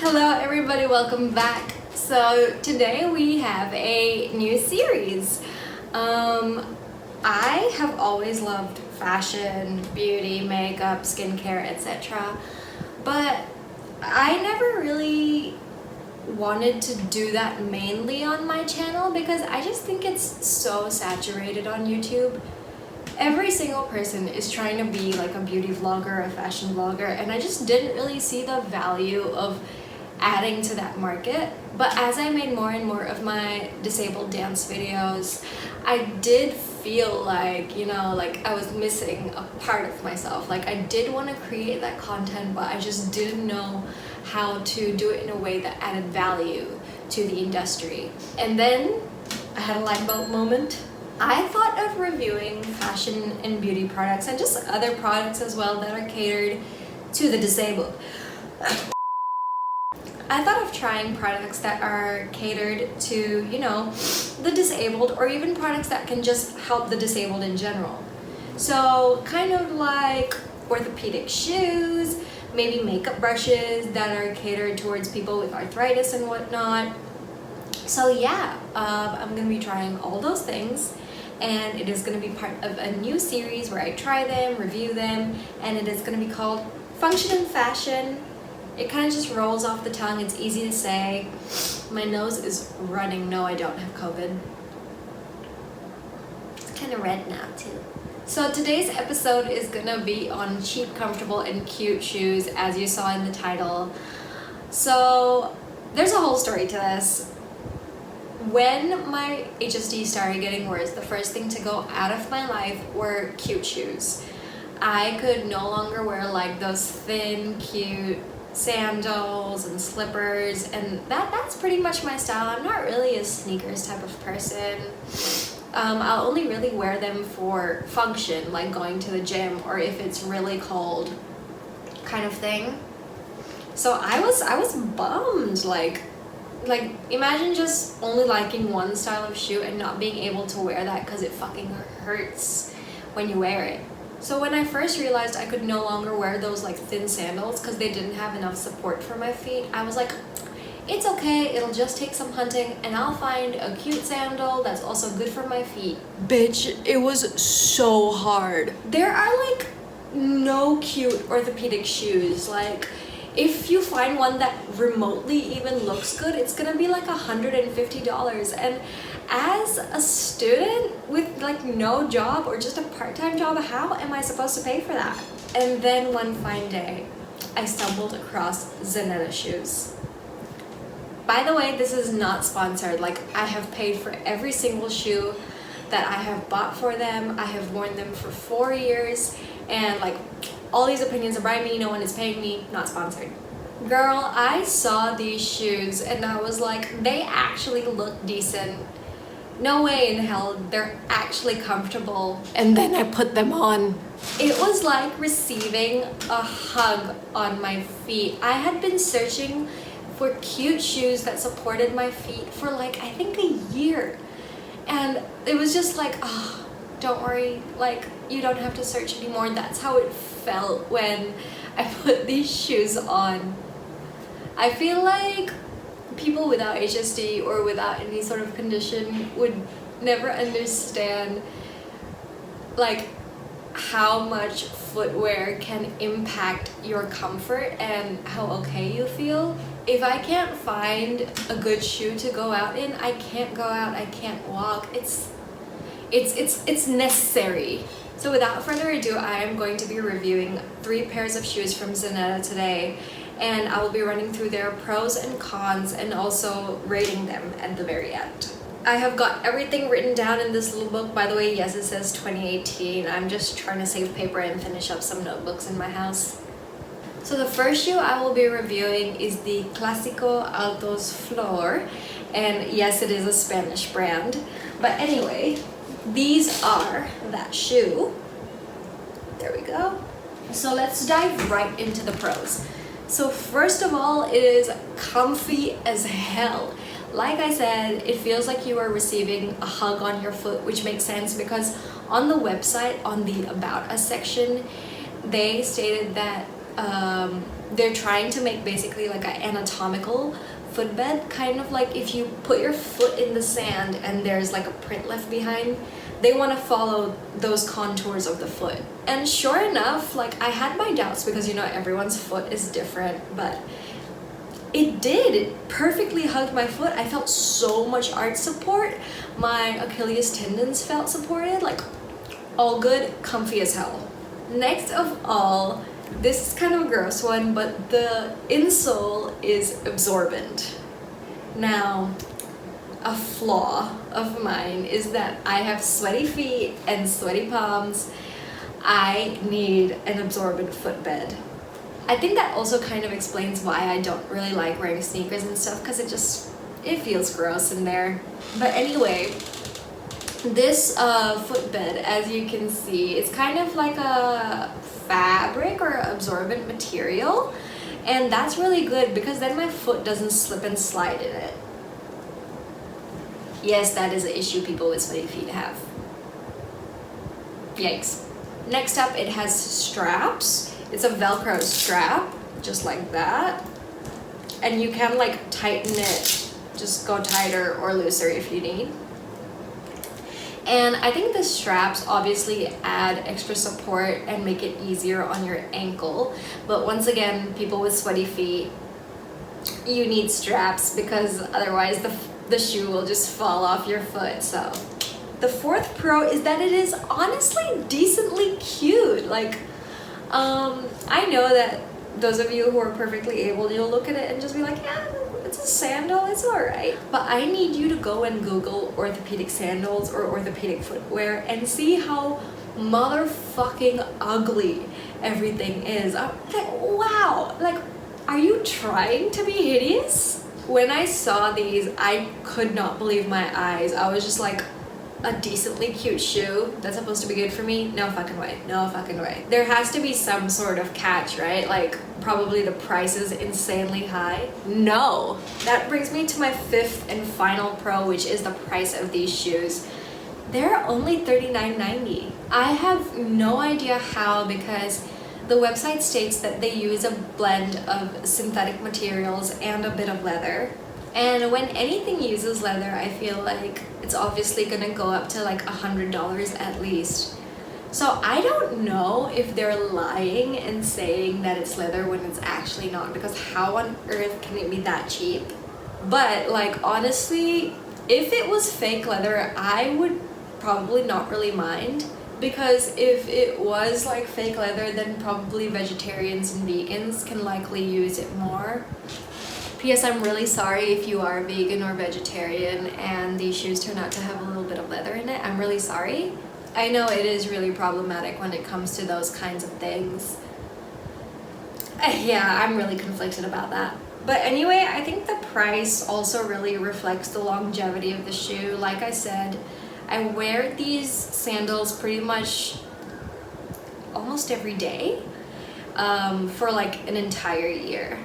Hello everybody, welcome back. So today we have a new series. I have always loved fashion, beauty, makeup, skincare, etc. But I never really wanted to do that mainly on my channel because I just think it's so saturated on YouTube. Every single person is trying to be like a beauty vlogger, a fashion vlogger, and I just didn't really see the value of adding to that market. But as I made more and more of my disabled dance videos, I did feel like, like I was missing a part of myself. Like I did want to create that content, but I just didn't know how to do it in a way that added value to the industry. And then I had a light bulb moment. I thought of reviewing fashion and beauty products and just other products as well that are catered to the disabled. I thought of trying products that are catered to, the disabled, or even products that can just help the disabled in general. So kind of like orthopedic shoes, maybe makeup brushes that are catered towards people with arthritis and whatnot. So yeah, I'm gonna be trying all those things, and it is gonna be part of a new series where I try them, review them, and it is gonna be called Function and Fashion. It kind of just rolls off the tongue, it's easy to say. My nose is running. No, I don't have COVID. It's kind of red now too. So today's episode is gonna be on cheap, comfortable, and cute shoes, as you saw in the title. So there's a whole story to this. When my HSD started getting worse, the first thing to go out of my life were cute shoes. I could no longer wear like those thin, cute sandals and slippers, and that's pretty much my style. I'm not really a sneakers type of person. I'll only really wear them for function, like going to the gym or if it's really cold kind of thing. So I was bummed, like imagine just only liking one style of shoe and not being able to wear that because it fucking hurts when you wear it. So when I first realized I could no longer wear those like thin sandals because they didn't have enough support for my feet, I was like, it's okay, it'll just take some hunting and I'll find a cute sandal that's also good for my feet. Bitch, it was so hard. There are like no cute orthopedic shoes. Like if you find one that remotely even looks good, it's gonna be like $150. And as a student with like no job or just a part-time job, how am I supposed to pay for that? And then one fine day, I stumbled across Zanetta shoes. By the way, this is not sponsored. Like I have paid for every single shoe that I have bought for them. I have worn them for 4 years, and like all these opinions are by me, no one is paying me, not sponsored. Girl, I saw these shoes and I was like, they actually look decent. No way in hell, they're actually comfortable. And then I put them on. It was like receiving a hug on my feet. I had been searching for cute shoes that supported my feet for like, I think a year. And it was just like, oh, don't worry, like you don't have to search anymore. That's how it felt when I put these shoes on. I feel like people without HSD or without any sort of condition would never understand like how much footwear can impact your comfort and how okay you feel. If I can't find a good shoe to go out in, I can't go out, I can't walk. It's necessary. So without further ado, I am going to be reviewing 3 pairs of shoes from Zannetta today, and I will be running through their pros and cons and also rating them at the very end. I have got everything written down in this little book. By the way, yes, it says 2018. I'm just trying to save paper and finish up some notebooks in my house. So the first shoe I will be reviewing is the Clásico Altos Flor, and yes, it is a Spanish brand. But anyway, these are that shoe. There we go. So let's dive right into the pros. So first of all, it is comfy as hell. Like I said, it feels like you are receiving a hug on your foot, which makes sense because on the website, on the About Us section, they stated that they're trying to make basically like an anatomical footbed, kind of like if you put your foot in the sand and there's like a print left behind, they want to follow those contours of the foot. And sure enough, like I had my doubts because you know everyone's foot is different, but it did. It perfectly hugged my foot. I felt so much arch support. My Achilles tendons felt supported, like all good, comfy as hell. Next of all, this is kind of a gross one, but the insole is absorbent. Now, a flaw of mine is that I have sweaty feet and sweaty palms. I need an absorbent footbed. I think that also kind of explains why I don't really like wearing sneakers and stuff, because it feels gross in there. But anyway, this footbed, as you can see, it's kind of like a fabric or absorbent material, and that's really good because then my foot doesn't slip and slide in it. Yes, that is an issue people with sweaty feet have. Yikes. Next up, it has straps. It's a Velcro strap, just like that. And you can like tighten it, just go tighter or looser if you need. And I think the straps obviously add extra support and make it easier on your ankle. But once again, people with sweaty feet, you need straps because otherwise the shoe will just fall off your foot. So the fourth pro is that it is honestly decently cute. Like, I know that those of you who are perfectly able, you'll look at it and just be like, yeah, it's a sandal, it's alright. But I need you to go and Google orthopedic sandals or orthopedic footwear and see how motherfucking ugly everything is. I'm like, wow, like, are you trying to be hideous? When I saw these, I could not believe my eyes. I was just like, a decently cute shoe that's supposed to be good for me? No fucking way. No fucking way. There has to be some sort of catch, right? Like probably the price is insanely high. No. That brings me to my fifth and final pro, which is the price of these shoes. They're only $39.90. I have no idea how, because the website states that they use a blend of synthetic materials and a bit of leather. And when anything uses leather, I feel like it's obviously gonna go up to like $100 at least. So I don't know if they're lying and saying that it's leather when it's actually not, because how on earth can it be that cheap? But like honestly, if it was fake leather, I would probably not really mind, because if it was like fake leather, then probably vegetarians and vegans can likely use it more. P.S. I'm really sorry if you are vegan or vegetarian and these shoes turn out to have a little bit of leather in it. I'm really sorry. I know it is really problematic when it comes to those kinds of things. Yeah, I'm really conflicted about that. But anyway, I think the price also really reflects the longevity of the shoe. Like I said, I wear these sandals pretty much almost every day for like an entire year.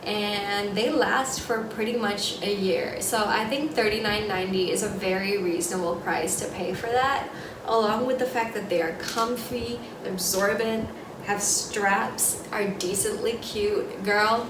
And they last for pretty much a year. So I think $39.90 is a very reasonable price to pay for that, along with the fact that they are comfy, absorbent, have straps, are decently cute. Girl,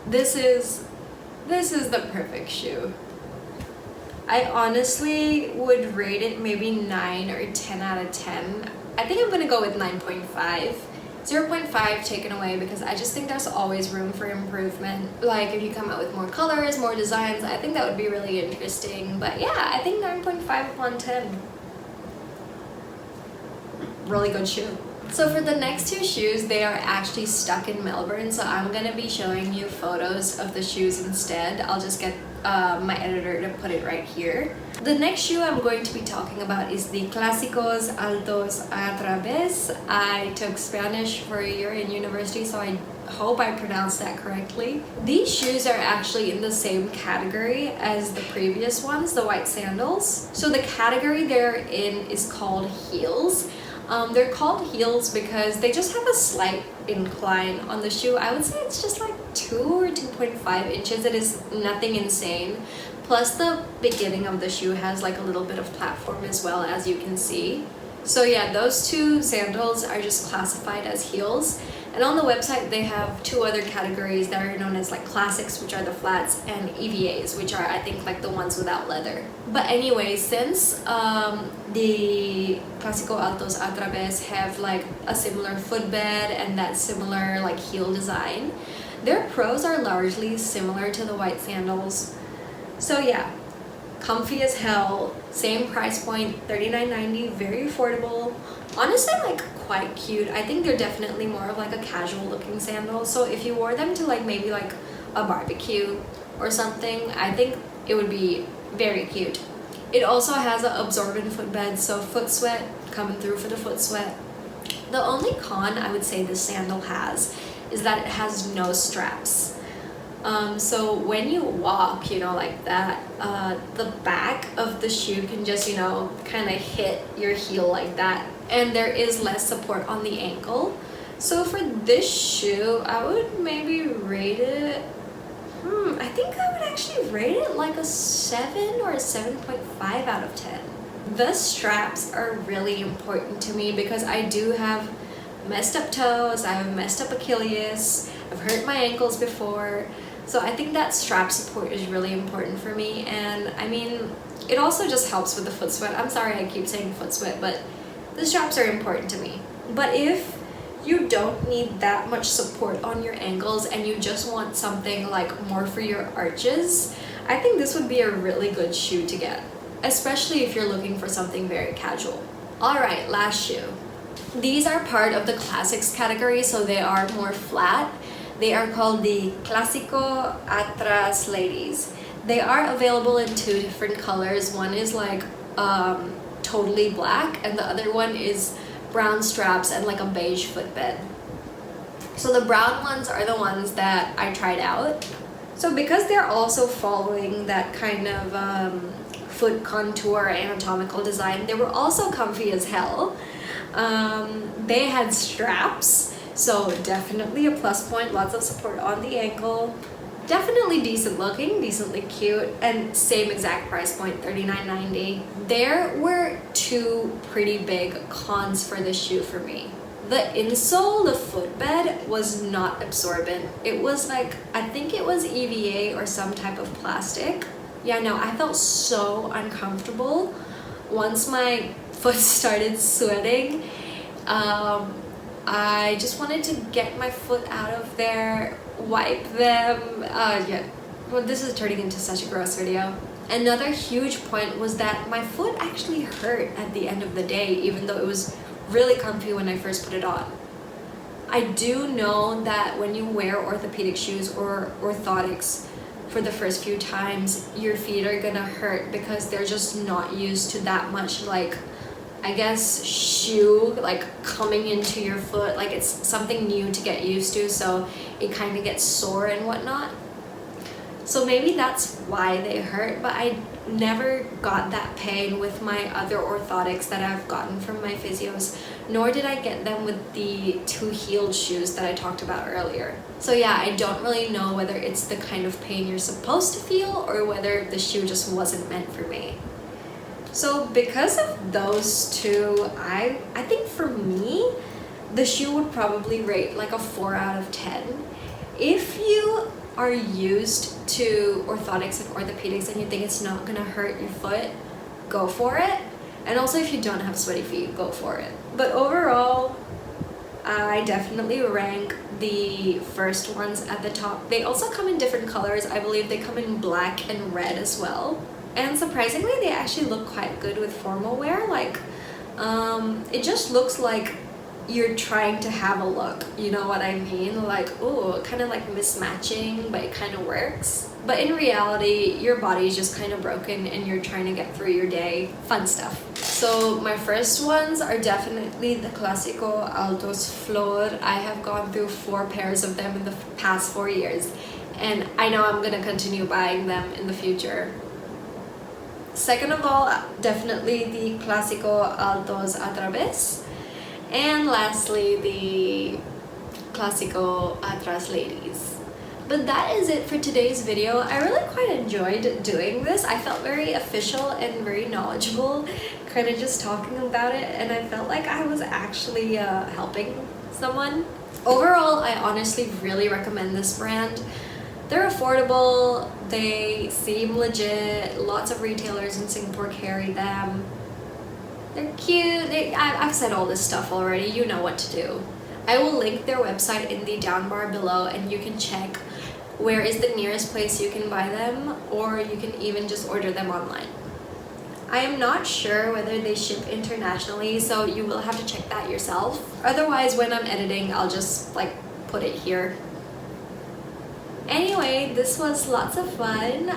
this is the perfect shoe. I honestly would rate it maybe 9 or 10 out of 10. I think I'm gonna go with 9.5. 0.5 taken away because I just think there's always room for improvement. Like if you come out with more colors, more designs, I think that would be really interesting. But yeah, I think 9.5 upon 10. Really good shoe. So for the next two shoes, they are actually stuck in Melbourne, so I'm gonna be showing you photos of the shoes instead. I'll just get my editor to put it right here. The next shoe I'm going to be talking about is the Clásicos Altos a Través. I took Spanish for a year in university, so I hope I pronounced that correctly. These shoes are actually in the same category as the previous ones, the white sandals. So the category they're in is called heels. They're called heels because they just have a slight incline on the shoe. I would say it's just like 2 or 2.5 inches. It is nothing insane. Plus the beginning of the shoe has like a little bit of platform as well, as you can see. So yeah, those two sandals are just classified as heels. And on the website, they have two other categories that are known as like classics, which are the flats, and EVAs, which are I think like the ones without leather. But anyway, since the Clásico Altos a Través have like a similar footbed and that similar like heel design, their pros are largely similar to the white sandals. So yeah, comfy as hell, same price point, $39.90, very affordable. Honestly, like quite cute. I think they're definitely more of like a casual looking sandal. So if you wore them to like maybe like a barbecue or something, I think it would be very cute. It also has an absorbent footbed, so foot sweat coming through for the foot sweat. The only con I would say this sandal has is that it has no straps. So when you walk, you know, like that, the back of the shoe can just, you know, kind of hit your heel like that. And there is less support on the ankle. So for this shoe, I would maybe rate it, I think I would actually rate it like a 7 or a 7.5 out of 10. The straps are really important to me because I do have messed up toes, I have messed up Achilles, I've hurt my ankles before. So I think that strap support is really important for me. And I mean, it also just helps with the foot sweat. I'm sorry I keep saying foot sweat, but the straps are important to me. But if you don't need that much support on your ankles and you just want something like more for your arches, I think this would be a really good shoe to get, especially if you're looking for something very casual. Alright, last shoe. These are part of the classics category, so they are more flat. They are called the Clásico Atras Ladies. They are available in two different colors. One is like totally black, and the other one is brown straps and like a beige footbed. So the brown ones are the ones that I tried out. So because they're also following that kind of foot contour anatomical design, they were also comfy as hell. They had straps, so definitely a plus point, lots of support on the ankle. Definitely decent looking, decently cute, and same exact price point, $39.90. There were two pretty big cons for this shoe for me. The insole, the footbed, was not absorbent. It was like, I think it was EVA or some type of plastic. Yeah, no, I felt so uncomfortable once my foot started sweating. I just wanted to get my foot out of there, wipe them. Yeah, well, this is turning into such a gross video. Another huge point was that my foot actually hurt at the end of the day, even though it was really comfy when I first put it on. I do know that when you wear orthopedic shoes or orthotics for the first few times, your feet are gonna hurt because they're just not used to that much, like, I guess, shoe like coming into your foot. Like, it's something new to get used to, so it kind of gets sore and whatnot. So maybe that's why they hurt, but I never got that pain with my other orthotics that I've gotten from my physios, nor did I get them with the two-heeled shoes that I talked about earlier. So yeah, I don't really know whether it's the kind of pain you're supposed to feel or whether the shoe just wasn't meant for me. So because of those two, I think for me, the shoe would probably rate like a 4 out of 10. If you are used to orthotics and orthopedics and you think it's not gonna hurt your foot, go for it. And also if you don't have sweaty feet, go for it. But overall, I definitely rank the first ones at the top. They also come in different colors. I believe they come in black and red as well. And surprisingly, they actually look quite good with formal wear. Like, it just looks like you're trying to have a look, you know what I mean? Like, oh, kind of like mismatching, but it kind of works. But in reality, your body is just kind of broken and you're trying to get through your day. Fun stuff. So my first ones are definitely the Clásico Altos Flor. I have gone through 4 pairs of them in the past 4 years, and I know I'm gonna continue buying them in the future. Second of all, definitely the Clásico Altos a Través. And lastly, the Clásico Atras Ladies. But that is it for today's video. I really quite enjoyed doing this. I felt very official and very knowledgeable, kind of just talking about it, and I felt like I was actually helping someone. Overall, I honestly really recommend this brand. They're affordable, they seem legit, lots of retailers in Singapore carry them. They're cute, I've said all this stuff already, you know what to do. I will link their website in the down bar below and you can check where is the nearest place you can buy them, or you can even just order them online. I am not sure whether they ship internationally, so you will have to check that yourself. Otherwise, when I'm editing, I'll just like put it here. Anyway, this was lots of fun.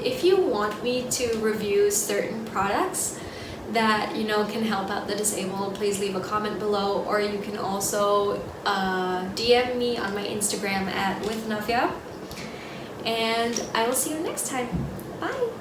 If you want me to review certain products that can help out the disabled, please leave a comment below, or you can also DM me on my Instagram @withnavya, and I will see you next time. Bye.